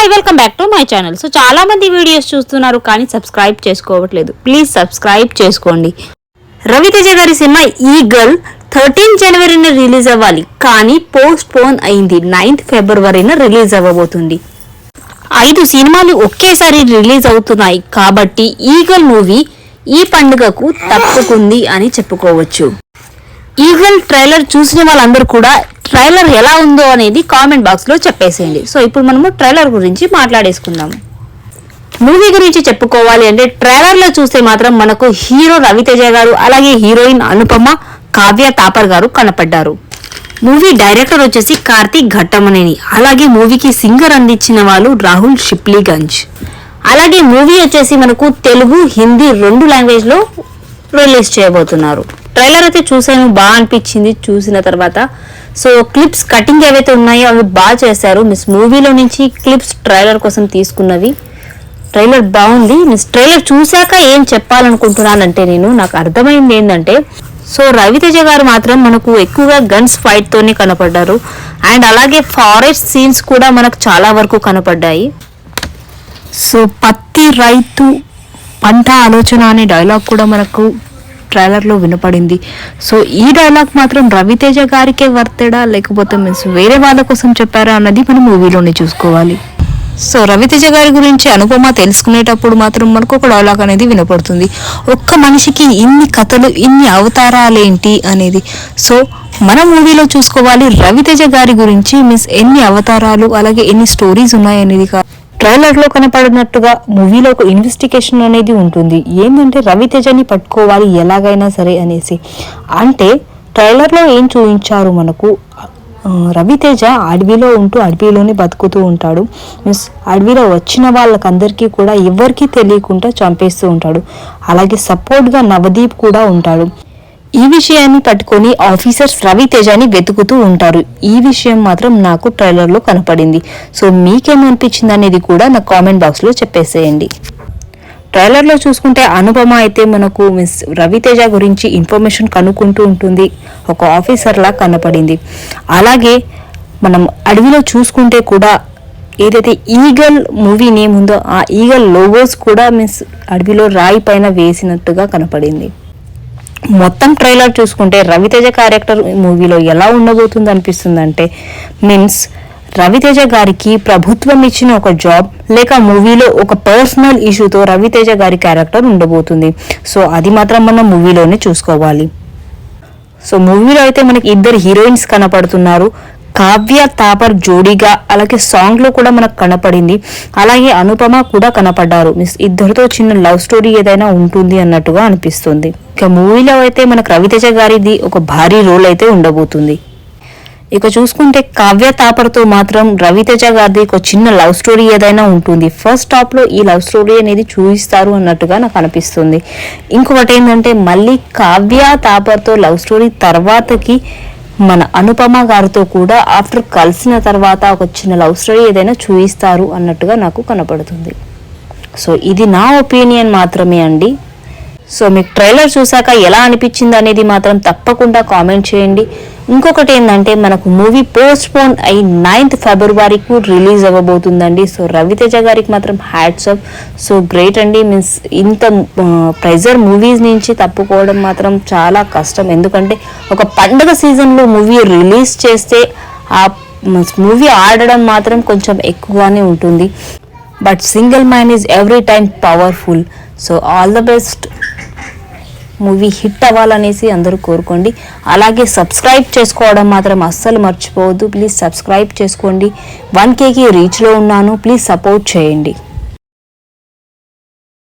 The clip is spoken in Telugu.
Hi, welcome back to my channel. So చాలా మంది వీడియోస్ చూస్తున్నారు కానీ సబ్స్క్రైబ్ చేసుకోవట్లేదు. ప్లీజ్ సబ్స్క్రైబ్ చేసుకోండి. రవితేజ గారి సినిమా ఈగల్ 13 జనవరిన రిలీజ్ అవ్వాలి కానీ పోస్ట్ పోన్ అయింది. 9th ఫిబ్రవరిన రిలీజ్ అవ్వబోతుంది. 5 సినిమాలు ఒకేసారి రిలీజ్ అవుతున్నాయి కాబట్టి ఈగల్ మూవీ ఈ పండుగకు తప్పుకుంది అని చెప్పుకోవచ్చు. ఈగల్ ట్రైలర్ చూసిన వాళ్ళందరూ కూడా ట్రైలర్ ఎలా ఉందో అనేది కామెంట్ బాక్స్ లో చెప్పేసేయండి. సో ఇప్పుడు మనము ట్రైలర్ గురించి మాట్లాడేసుకుందాము. మూవీ గురించి చెప్పుకోవాలి అంటే ట్రైలర్ లో చూస్తే మాత్రం మనకు హీరో రవితేజ గారు, అలాగే హీరోయిన్ అనుపమ, కావ్య తాపర్ గారు కనపడ్డారు. మూవీ డైరెక్టర్ వచ్చేసి కార్తీక్ ఘట్టమనేని, అలాగే మూవీకి సింగర్ అందించిన వాళ్ళు రాహుల్ షిప్లీగంజ్. అలాగే మూవీ వచ్చేసి మనకు తెలుగు, హిందీ 2 లాంగ్వేజ్ లో రిలీజ్ చేయబోతున్నారు. ట్రైలర్ అయితే చూసాను, బాగా అనిపించింది చూసిన తర్వాత. సో క్లిప్స్ కటింగ్ ఏవైతే ఉన్నాయో అవి బాగా చేశారు. మూవీలో నుంచి క్లిప్స్ ట్రైలర్ కోసం తీసుకున్నవి. ట్రైలర్ బాగుంది. ట్రైలర్ చూశాక ఏం చెప్పాలనుకుంటున్నానంటే నాకు అర్థమైంది ఏంటంటే, సో రవితేజ గారు మాత్రం మనకు ఎక్కువగా గన్స్ ఫైట్ తోనే కనపడ్డారు. అండ్ అలాగే ఫారెస్ట్ సీన్స్ కూడా మనకు చాలా వరకు కనపడ్డాయి. సో పత్తి రైతు పంట ఆలోచన అనే డైలాగ్ కూడా మనకు ట్రైలర్లో వినపడింది. సో ఈ డైలాగ్ మాత్రం రవితేజ గారికే వర్తడా లేకపోతే వేరే వాళ్ళ కోసం చెప్పారా అన్నది మనం మూవీలోనే చూసుకోవాలి. సో రవితేజ గారి గురించి అనుపమ తెలుసుకునేటప్పుడు మాత్రం మనకు ఒక డైలాగ్ అనేది వినపడుతుంది. ఒక్క మనిషికి ఇన్ని కథలు, ఇన్ని అవతారాలేంటి అనేది. సో మన మూవీలో చూసుకోవాలి రవితేజ గారి గురించి ఎన్ని అవతారాలు, అలాగే ఎన్ని స్టోరీస్ ఉన్నాయి అనేది. ట్రైలర్ లో కనపడినట్టుగా మూవీలో ఒక ఇన్వెస్టిగేషన్ అనేది ఉంటుంది. ఏంటంటే రవితేజని పట్టుకోవాలి ఎలాగైనా సరే అనేసి. అంటే ట్రైలర్ లో ఏం చూపించారు మనకు, రవితేజ అడవిలో ఉంటూ అడవిలోనే బతుకుతూ ఉంటాడు. అడవిలో వచ్చిన వాళ్ళకందరికీ కూడా ఎవరికి తెలియకుండా చంపేస్తూ ఉంటాడు. అలాగే సపోర్ట్ గా నవదీప్ కూడా ఉంటాడు. ఈ విషయాన్ని పట్టుకొని ఆఫీసర్స్ రవితేజని వెతుకుతూ ఉంటారు. ఈ విషయం మాత్రం నాకు ట్రైలర్ లో కనపడింది. సో మీకేమనిపించింది అనేది కూడా నాకు కామెంట్ బాక్స్ లో చెప్పేసేయండి. ట్రైలర్ లో చూసుకుంటే అనుపమ అయితే మనకు రవితేజ గురించి ఇన్ఫర్మేషన్ కనుక్కుంటూ ఉంటుంది. ఒక ఆఫీసర్ లా కనపడింది. అలాగే మనం అడవిలో చూసుకుంటే కూడా ఏదైతే ఈగల్ మూవీ నేమ్ ఉందో ఆ ఈగల్ లోగోస్ కూడా అడవిలో రాయి పైన వేసినట్టుగా కనపడింది. మొత్తం ట్రైలర్ చూసుకుంటే రవితేజ క్యారెక్టర్ మూవీలో ఎలా ఉండబోతుంది అనిపిస్తుంది అంటే, రవితేజ గారికి ప్రభుత్వం ఇచ్చిన ఒక జాబ్ లేక మూవీలో ఒక పర్సనల్ ఇష్యూతో రవితేజ గారి క్యారెక్టర్ ఉండబోతుంది. సో అది మాత్రం మనం మూవీలోనే చూసుకోవాలి. సో మూవీలో అయితే మనకి 2 హీరోయిన్స్ కనపడుతున్నారు. కావ్య తాపర్ జోడీగా, అలాగే సాంగ్ లో కూడా మనకు కనపడింది. అలాగే అనుపమ కూడా కనపడ్డారు. ఇద్దరితో చిన్న లవ్ స్టోరీ ఏదైనా ఉంటుంది అన్నట్టుగా అనిపిస్తుంది. ఇక మూవీలో అయితే మనకు రవితేజ గారిది ఒక భారీ రోల్ అయితే ఉండబోతుంది. ఇక చూసుకుంటే కావ్య తాపర్తో మాత్రం రవితేజ గారిది ఒక చిన్న లవ్ స్టోరీ ఏదైనా ఉంటుంది. ఫస్ట్ టాప్ లో ఈ లవ్ స్టోరీ అనేది చూపిస్తారు అన్నట్టుగా నాకు అనిపిస్తుంది. ఇంకొకటి ఏంటంటే మళ్ళీ కావ్య తాపర్తో లవ్ స్టోరీ తర్వాతకి మన అనుపమ గారితో కూడా ఆఫ్టర్ కలిసిన తర్వాత ఒక చిన్న లవ్ స్టోరీ ఏదైనా చూపిస్తారు అన్నట్టుగా నాకు కనపడుతుంది. సో ఇది నా ఒపీనియన్ మాత్రమే అండి. సో మీకు ట్రైలర్ చూసాక ఎలా అనిపించింది అనేది మాత్రం తప్పకుండా కామెంట్ చేయండి. ఇంకొకటి ఏంటంటే మనకు మూవీ పోస్ట్ పోన్ అయి 9th ఫిబ్రవరికి రిలీజ్ అవ్వబోతుందండి. సో రవితేజ గారికి మాత్రం హ్యాట్స్ ఆఫ్. సో గ్రేట్ అండి. ఇంత ప్రెజర్ మూవీస్ నుంచి తప్పుకోవడం మాత్రం చాలా కష్టం. ఎందుకంటే ఒక పండుగ సీజన్లో మూవీ రిలీజ్ చేస్తే ఆ మూవీ ఆడడం మాత్రం కొంచెం ఎక్కువగానే ఉంటుంది. But single man is every time powerful. So all the best. Movie hit అవ్వాలనేసి అందరూ కోరుకోండి. అలాగే సబ్స్క్రైబ్ చేసుకోవడం మాత్రం అస్సలు మర్చిపోవద్దు. ప్లీజ్ సబ్స్క్రైబ్ చేసుకోండి. 1Kకి రీచ్లో ఉన్నాను. ప్లీజ్ సపోర్ట్ చేయండి.